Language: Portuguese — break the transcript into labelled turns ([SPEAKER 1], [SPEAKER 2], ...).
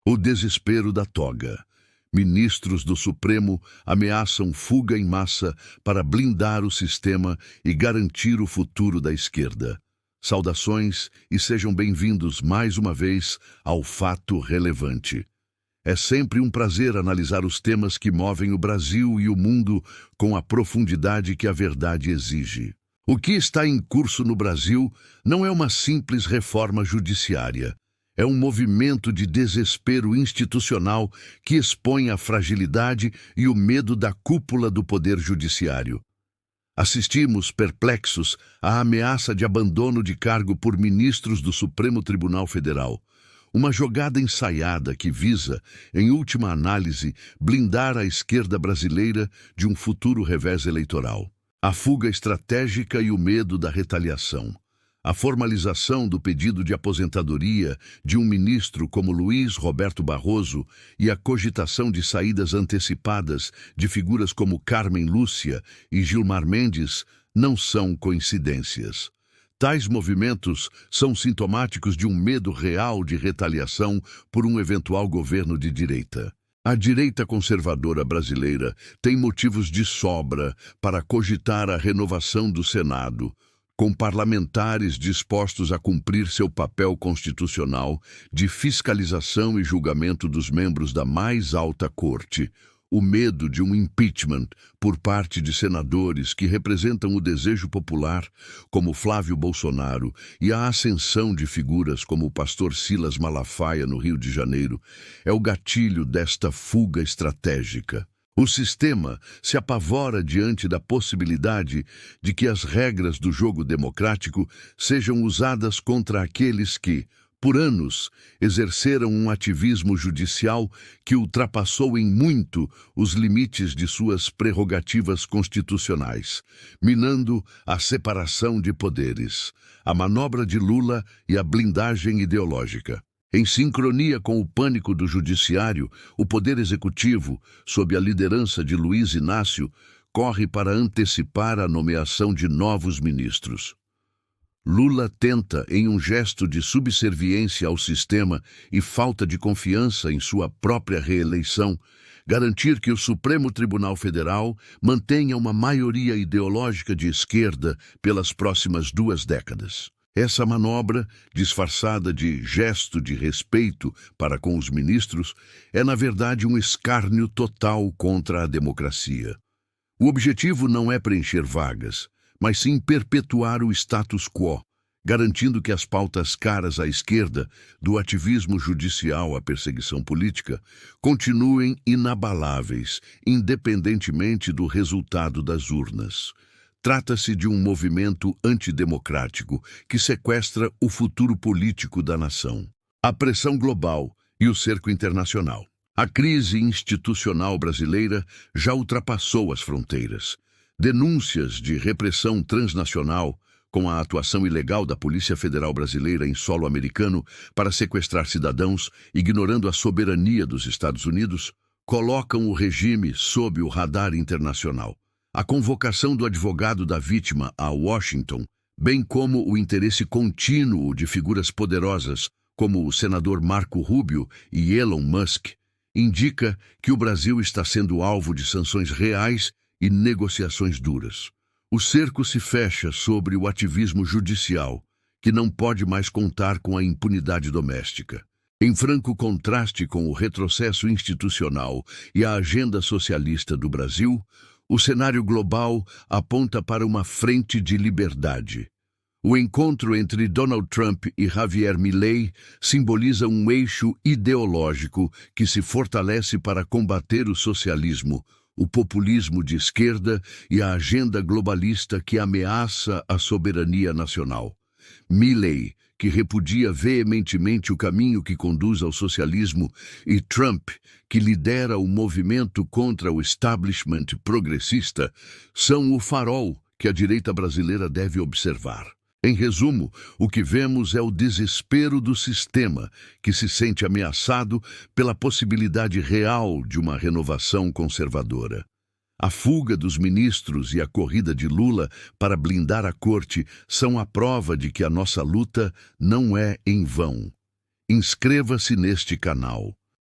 [SPEAKER 1] O desespero da toga. Ministros do Supremo ameaçam fuga em massa para blindar o sistema e garantir o futuro da esquerda. Saudações e sejam bem-vindos mais uma vez ao Fato Relevante. É sempre um prazer analisar os temas que movem o Brasil e o mundo com a profundidade que a verdade exige. O que está em curso no Brasil não é uma simples reforma judiciária. É um movimento de desespero institucional que expõe a fragilidade e o medo da cúpula do Poder Judiciário. Assistimos, perplexos, à ameaça de abandono de cargo por ministros do Supremo Tribunal Federal. Uma jogada ensaiada que visa, em última análise, blindar a esquerda brasileira de um futuro revés eleitoral. A fuga estratégica e o medo da retaliação. A formalização do pedido de aposentadoria de um ministro como Luiz Roberto Barroso e a cogitação de saídas antecipadas de figuras como Carmen Lúcia e Gilmar Mendes não são coincidências. Tais movimentos são sintomáticos de um medo real de retaliação por um eventual governo de direita. A direita conservadora brasileira tem motivos de sobra para cogitar a renovação do Senado, com parlamentares dispostos a cumprir seu papel constitucional de fiscalização e julgamento dos membros da mais alta corte. O medo de um impeachment por parte de senadores que representam o desejo popular, como Flávio Bolsonaro, e a ascensão de figuras como o pastor Silas Malafaia no Rio de Janeiro, é o gatilho desta fuga estratégica. O sistema se apavora diante da possibilidade de que as regras do jogo democrático sejam usadas contra aqueles que, por anos, exerceram um ativismo judicial que ultrapassou em muito os limites de suas prerrogativas constitucionais, minando a separação de poderes, a manobra de Lula e a blindagem ideológica. Em sincronia com o pânico do judiciário, o Poder Executivo, sob a liderança de Luiz Inácio, corre para antecipar a nomeação de novos ministros. Lula tenta, em um gesto de subserviência ao sistema e falta de confiança em sua própria reeleição, garantir que o Supremo Tribunal Federal mantenha uma maioria ideológica de esquerda pelas próximas 2 décadas. Essa manobra, disfarçada de gesto de respeito para com os ministros, é na verdade um escárnio total contra a democracia. O objetivo não é preencher vagas, mas sim perpetuar o status quo, garantindo que as pautas caras à esquerda, do ativismo judicial à perseguição política, continuem inabaláveis, independentemente do resultado das urnas. Trata-se de um movimento antidemocrático que sequestra o futuro político da nação. A pressão global e o cerco internacional. A crise institucional brasileira já ultrapassou as fronteiras. Denúncias de repressão transnacional, com a atuação ilegal da Polícia Federal Brasileira em solo americano para sequestrar cidadãos, ignorando a soberania dos Estados Unidos, colocam o regime sob o radar internacional. A convocação do advogado da vítima a Washington, bem como o interesse contínuo de figuras poderosas como o senador Marco Rubio e Elon Musk, indica que o Brasil está sendo alvo de sanções reais e negociações duras. O cerco se fecha sobre o ativismo judicial, que não pode mais contar com a impunidade doméstica. Em franco contraste com o retrocesso institucional e a agenda socialista do Brasil, o cenário global aponta para uma frente de liberdade. O encontro entre Donald Trump e Javier Milei simboliza um eixo ideológico que se fortalece para combater o socialismo, o populismo de esquerda e a agenda globalista que ameaça a soberania nacional. Milei, que repudia veementemente o caminho que conduz ao socialismo, e Trump, que lidera o movimento contra o establishment progressista, são o farol que a direita brasileira deve observar. Em resumo, o que vemos é o desespero do sistema, que se sente ameaçado pela possibilidade real de uma renovação conservadora. A fuga dos ministros e a corrida de Lula para blindar a corte são a prova de que a nossa luta não é em vão. Inscreva-se neste canal.